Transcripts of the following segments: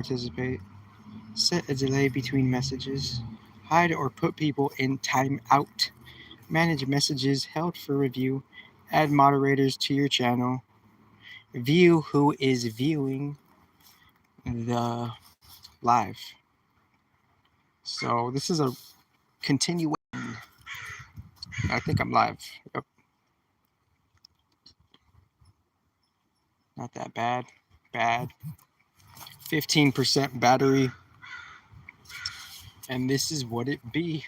participate. Set a delay between messages. Hide or put people in timeout. Manage messages held for review. Add moderators to your channel. View who is viewing the live. So this is a continuation. I think I'm live. Yep. Not that bad. Bad. 15% battery. And this is what it be.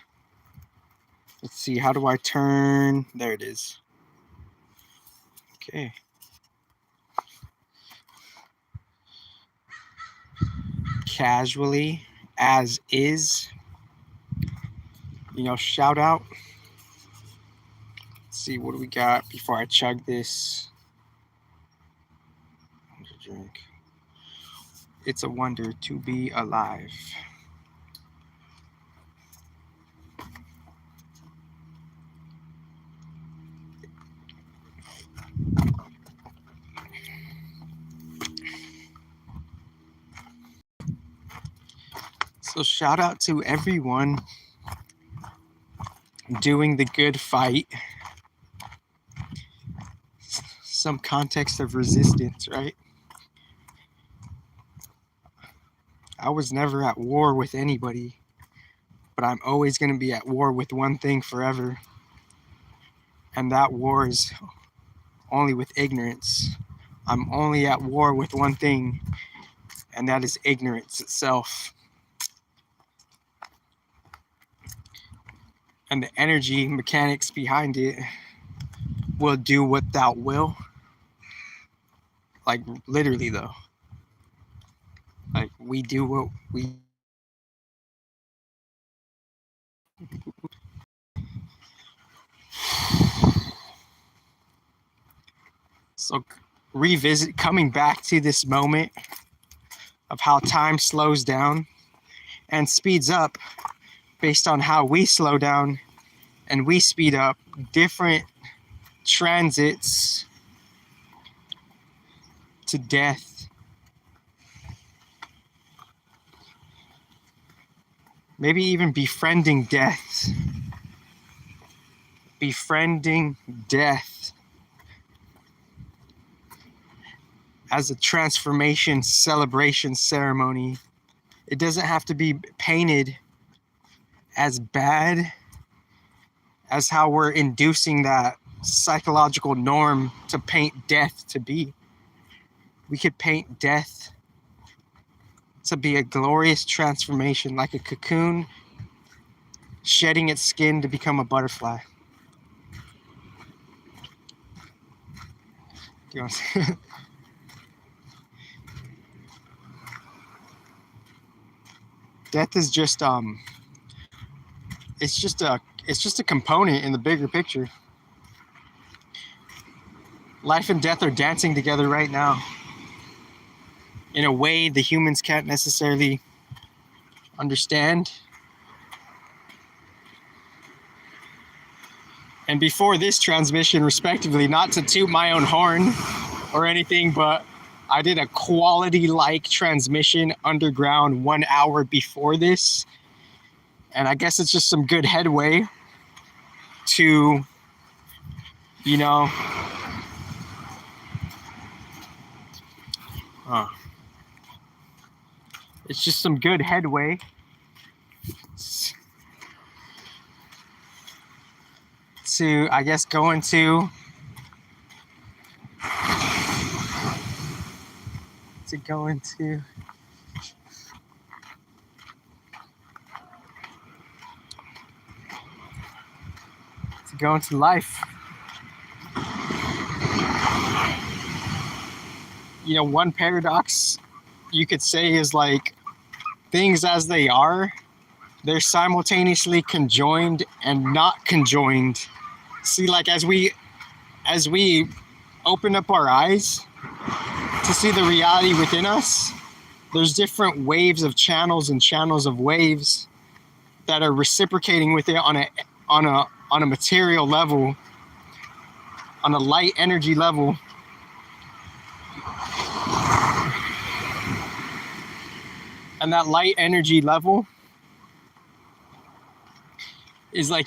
Let's see, how do I turn? There it is. Okay. Casually, as is. Shout out. Let's see, what do we got before I chug this? Drink. It's a wonder to be alive. So shout out to everyone doing the good fight. Some context of resistance, right? I was never at war with anybody, but I'm always going to be at war with one thing forever. And that war is only with ignorance. I'm only at war with one thing, and that is ignorance itself. And the energy mechanics behind it will do what thou will. Like, literally, though. Like, we do what we... So, coming back to this moment of how time slows down and speeds up based on how we slow down and we speed up, different transits to death. Maybe even befriending death. Befriending death as a transformation celebration ceremony. It doesn't have to be painted as bad as how we're inducing that psychological norm to paint death to be. We could paint death to be a glorious transformation, like a cocoon shedding its skin to become a butterfly. Death is just it's just a component in the bigger picture. Life and death are dancing together right now in a way the humans can't necessarily understand. And before this transmission, respectively, not to toot my own horn or anything, but I did a quality-like transmission underground 1 hour before this. And I guess it's just some good headway to, it's just some good headway to, I guess, go into life. One paradox you could say is like, things as they are, they're simultaneously conjoined and not conjoined. See, like, as we open up our eyes to see the reality within us, there's different waves of channels and channels of waves that are reciprocating with it on a material level, on a light energy level. and that light energy level is like,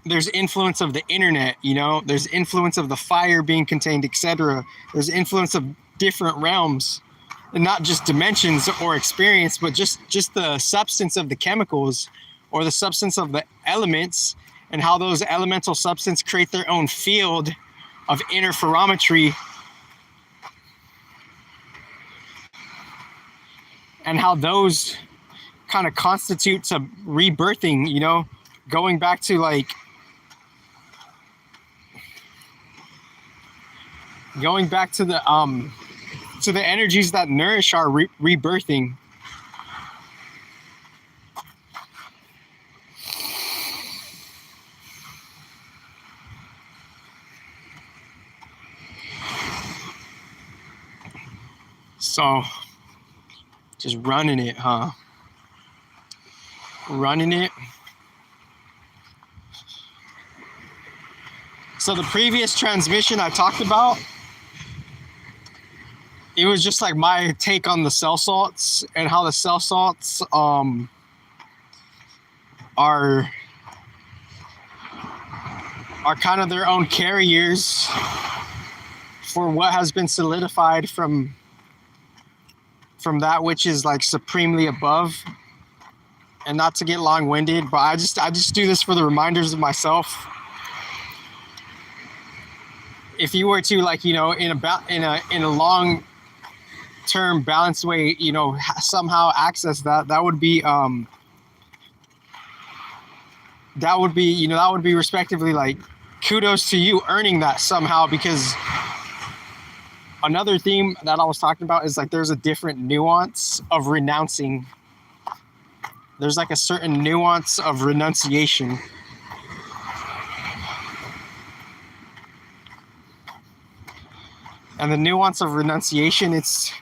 there's influence of the internet, there's influence of the fire being contained, etc. There's influence of different realms, and not just dimensions or experience, but just the substance of the chemicals or the substance of the elements, and how those elemental substances create their own field of interferometry, and how those kind of constitutes a rebirthing, going back to like to the energies that nourish our rebirthing. So just running it, huh? Running it. So the previous transmission I talked about, it was just like my take on the cell salts and how the cell salts are kind of their own carriers for what has been solidified from that which is like supremely above. And not to get long-winded, but I just do this for the reminders of myself. If you were to, like, in a long-term balanced way, somehow access that would be respectively like kudos to you earning that somehow. Because another theme that I was talking about is like there's a different nuance of renouncing. There's like a certain nuance of renunciation. And the nuance of renunciation, it's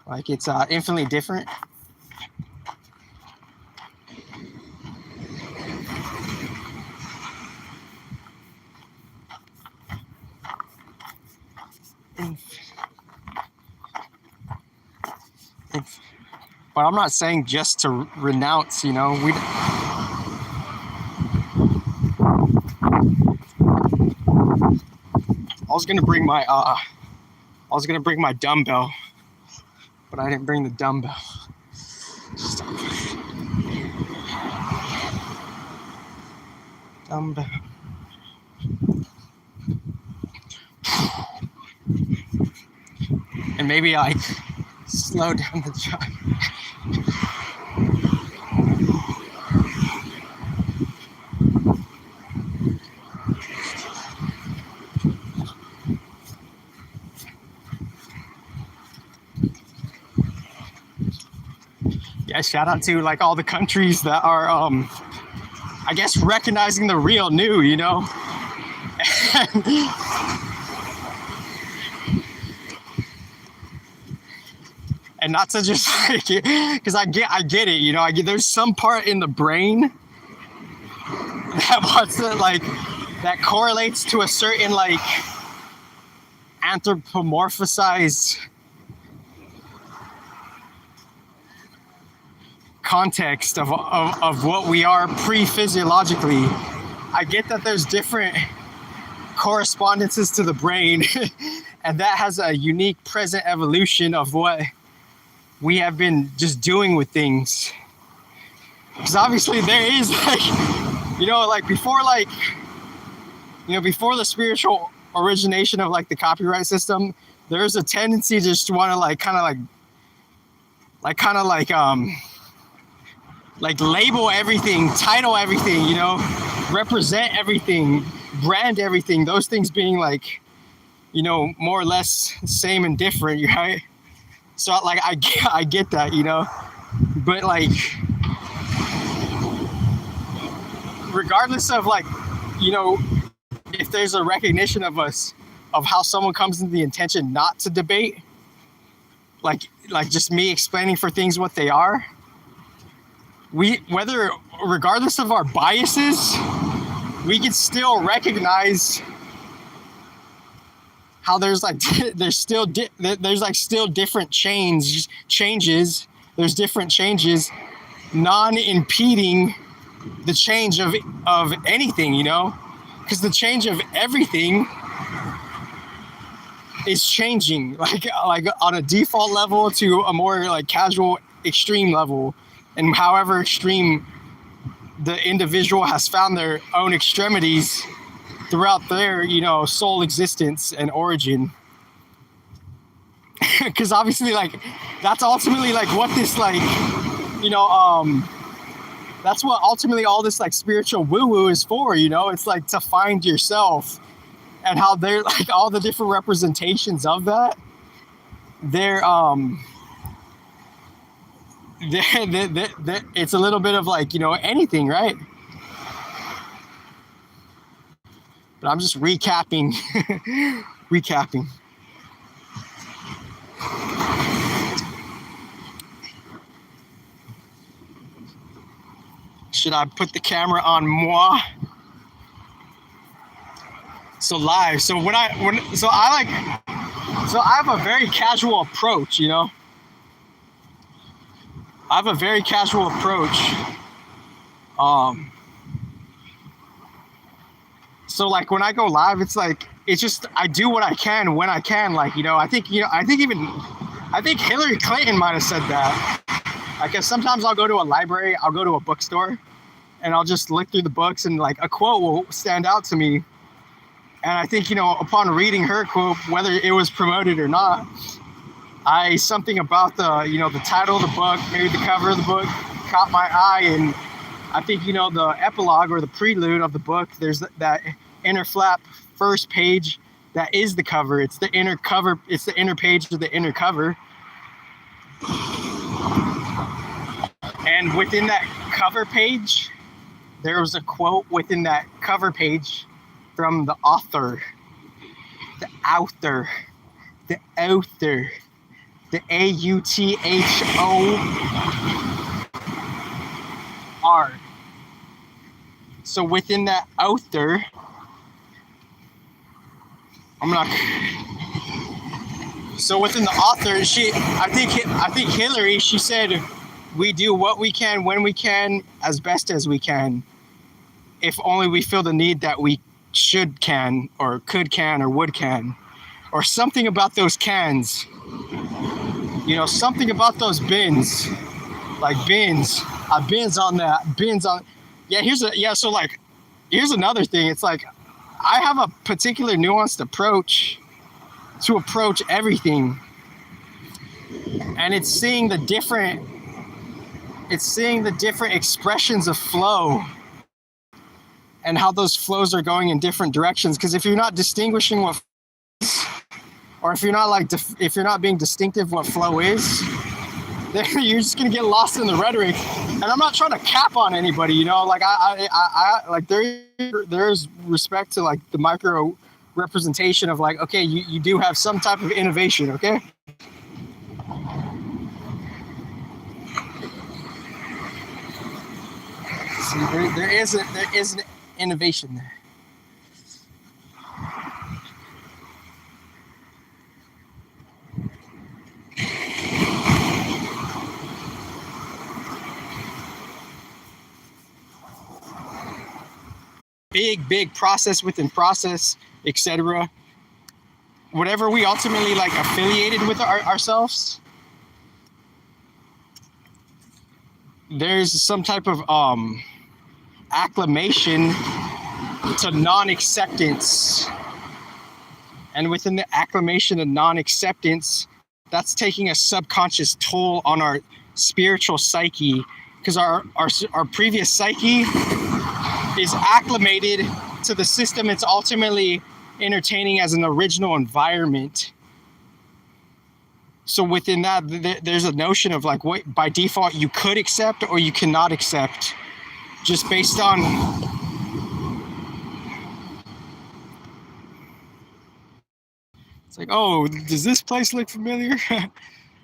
like it's infinitely different. But I'm not saying just to renounce, I was gonna bring my dumbbell, but I didn't bring the dumbbell. Dumbbell. And maybe I slow down the jog. Yeah, shout out to like all the countries that are I guess recognizing the real new, and not to just like, because I get it, there's some part in the brain that wants to like, that correlates to a certain like anthropomorphized context of what we are pre-physiologically. I get that there's different correspondences to the brain and that has a unique present evolution of what we have been just doing with things. Because obviously there is like, before the spiritual origination of like the copyright system, there's a tendency to just want to like label everything, title everything, represent everything, brand everything, those things being like, more or less same and different, right? So like I get that, but like regardless of like, if there's a recognition of us, of how someone comes into the intention not to debate, like just me explaining for things what they are, regardless of our biases, we can still recognize how there's like there's like still different changes. There's different changes, non-impeding the change of anything, you know, because the change of everything is changing, like on a default level to a more like casual extreme level, and however extreme the individual has found their own extremities throughout their, you know, soul existence and origin. Because obviously, like, that's ultimately like what this, like, you know, that's what ultimately all this like spiritual woo-woo is for, you know. It's like to find yourself, and how they're like all the different representations of that. They're it's a little bit of like, you know, anything, right? But I'm just recapping. Recapping. Should I put the camera on moi? So live. So I have a very casual approach, you know. I have a very casual approach. So like when I go live, it's like, it's just, I do what I can when I can, like, you know, I think Hillary Clinton might have said that. I guess sometimes I'll go to a library, I'll go to a bookstore, and I'll just look through the books, and like a quote will stand out to me. And I think, you know, upon reading her quote, whether it was promoted or not, something about the, you know, the title of the book, maybe the cover of the book caught my eye. And I think, you know, the epilogue or the prelude of the book, there's that inner flap first page that is the cover. It's the inner cover. It's the inner page of the inner cover. And within that cover page, there was a quote within that cover page from the author, the author, the AUTHOR. So within that author, so within the author, I think Hillary, she said, we do what we can when we can as best as we can, if only we feel the need that we should can or could can or would can, or something about those cans, you know, something about those bins, like bins, bins on that, bins on. Yeah, so like, here's another thing. It's like, I have a particular nuanced approach to approach everything, and it's seeing the different expressions of flow and how those flows are going in different directions. Because if you're not distinguishing what, or if you're not being distinctive what flow is, then you're just gonna get lost in the rhetoric. And I'm not trying to cap on anybody, you know. Like I like there's respect to like the micro representation of like, okay, you do have some type of innovation, okay. See, there is an innovation there. Big process within process, etc. Whatever we ultimately like affiliated with ourselves, there's some type of acclamation to non-acceptance, and within the acclamation of non-acceptance, that's taking a subconscious toll on our spiritual psyche, because our previous psyche is acclimated to the system it's ultimately entertaining as an original environment. So within that, there's a notion of like what by default you could accept or you cannot accept, just based on it's like, oh, does this place look familiar?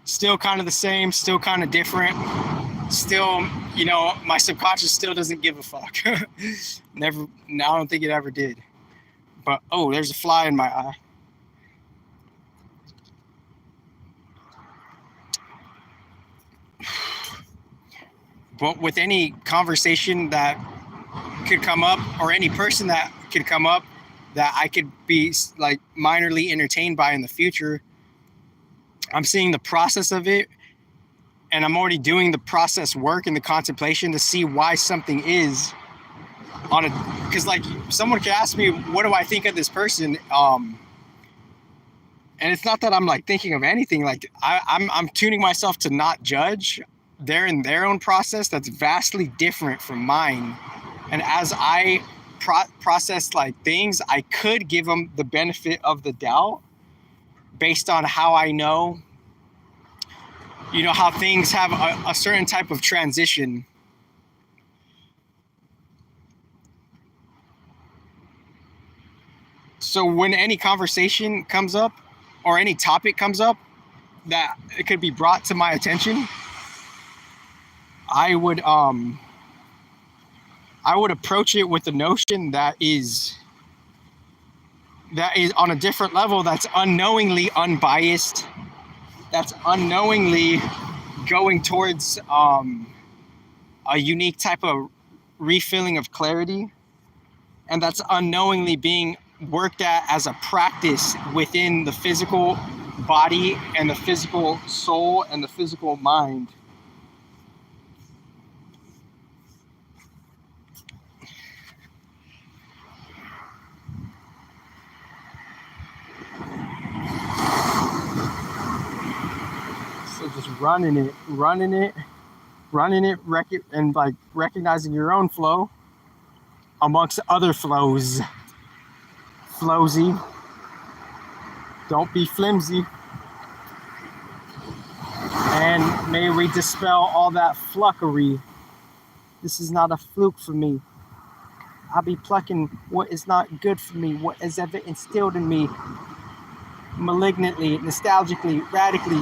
Still kind of the same, still kind of different. Still, you know, my subconscious still doesn't give a fuck. Never. No, I don't think it ever did. But oh, there's a fly in my eye. But with any conversation that could come up, or any person that could come up that I could be like minorly entertained by in the future, I'm seeing the process of it, and I'm already doing the process work and the contemplation to see why something is on a, because like someone could ask me, what do I think of this person? And it's not that I'm like thinking of anything. Like I'm tuning myself to not judge. They're in their own process that's vastly different from mine. And as I process like things, I could give them the benefit of the doubt based on how I know, how things have a certain type of transition. So when any conversation comes up or any topic comes up that it could be brought to my attention, I would approach it with the notion that is on a different level, that's unknowingly unbiased, that's unknowingly going towards a unique type of refilling of clarity, and that's unknowingly being worked at as a practice within the physical body and the physical soul and the physical mind. So just running it, and like recognizing your own flow amongst other flows. Flowsy. Don't be flimsy. And may we dispel all that fluckery. This is not a fluke for me. I'll be plucking what is not good for me, what is ever instilled in me, malignantly, nostalgically, radically,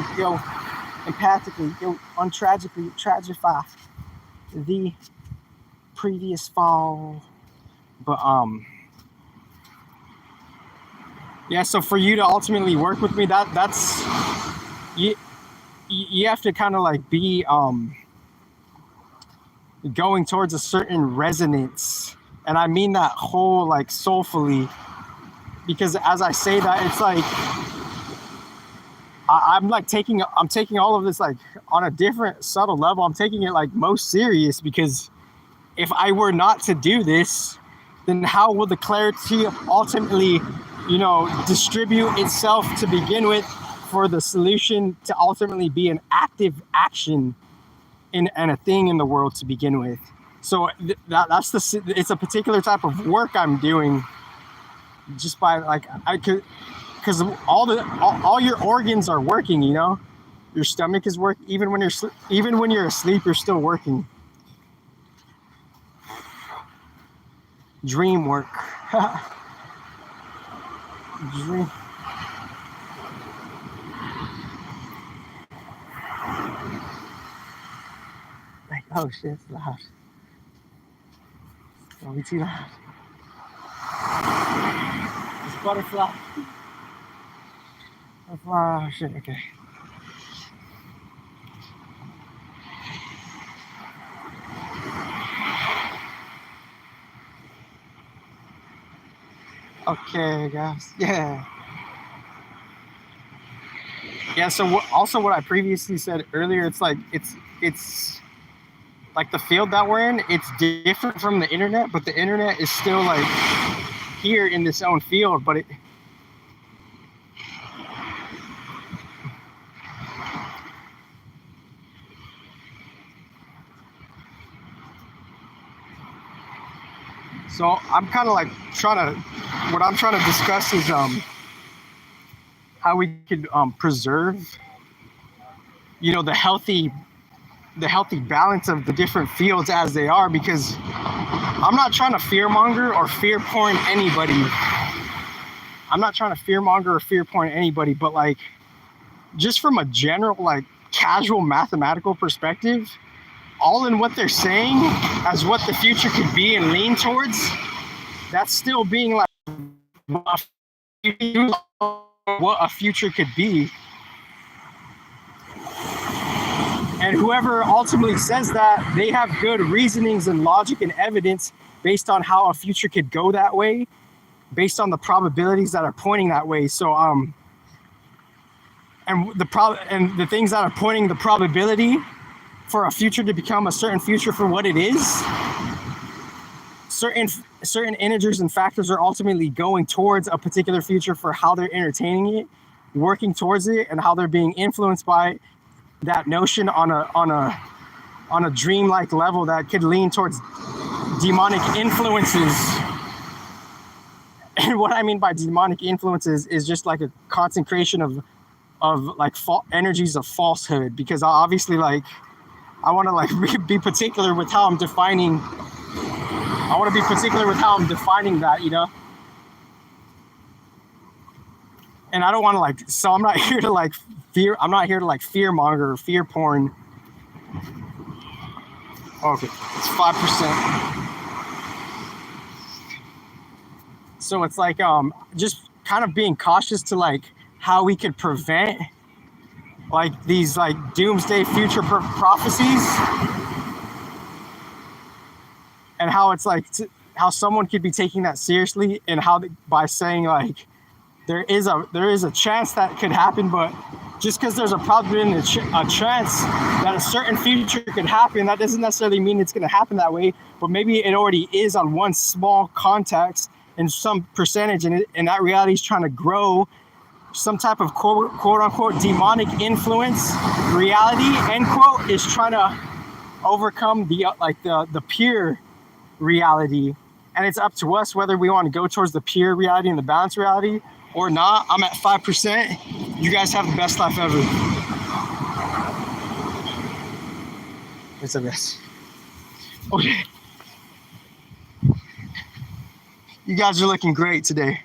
empathically, untragically, tragify the previous fall. But yeah, so for you to ultimately work with me, that's you have to kind of like be going towards a certain resonance, and I mean that whole like soulfully, because as I say that, it's like I'm taking all of this like on a different subtle level. I'm taking it like most serious, because if I were not to do this, then how will the clarity ultimately, distribute itself to begin with, for the solution to ultimately be an active action and a thing in the world to begin with? So it's a particular type of work I'm doing, just by like because all your organs are working. Your stomach is working. Even when you're asleep, you're still working. Dream work. Dream. Like, oh shit, it's loud. Don't be too loud. It's butterfly. Oh shit, okay. Okay, guys. Yeah. So what I previously said earlier, it's like it's like the field that we're in, it's different from the internet, but the internet is still like here in this own field, but it so I'm kind of like what I'm trying to discuss is how we could preserve the healthy balance of the different fields as they are, because I'm not trying to fearmonger or fear porn anybody. But like, just from a general, like, casual mathematical perspective, all in what they're saying as what the future could be and lean towards, that's still being like what a future could be. And whoever ultimately says that, they have good reasonings and logic and evidence based on how a future could go that way, based on the probabilities that are pointing that way. So and the things that are pointing the probability for a future to become a certain future for what it is, certain integers and factors are ultimately going towards a particular future for how they're entertaining it, working towards it, and how they're being influenced by that notion on a dreamlike level that could lean towards demonic influences. And what I mean by demonic influences is just like a concentration of like energies of falsehood, because obviously, like, I want to like be particular with how I'm defining. I want to be particular with how I'm defining that, you know. And I don't want to like. So I'm not here to like fear. I'm not here to like fear monger or fear porn. Okay, it's 5%. So it's like just kind of being cautious to like how we could prevent like these like doomsday future prophecies, and how it's like how someone could be taking that seriously, and how by saying like there is a chance that could happen, but just because there's a probability and a chance that a certain future could happen, that doesn't necessarily mean it's going to happen that way. But maybe it already is on one small context and some percentage, and that reality is trying to grow some type of quote unquote demonic influence reality, end quote, is trying to overcome the pure reality. And it's up to us whether we want to go towards the pure reality and the balanced reality or not. I'm at 5%. You guys have the best life ever. What's up, guys? Okay. You guys are looking great today.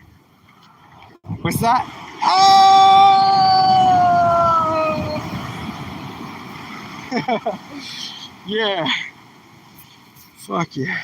What's that? Oh! Yeah. Fuck yeah.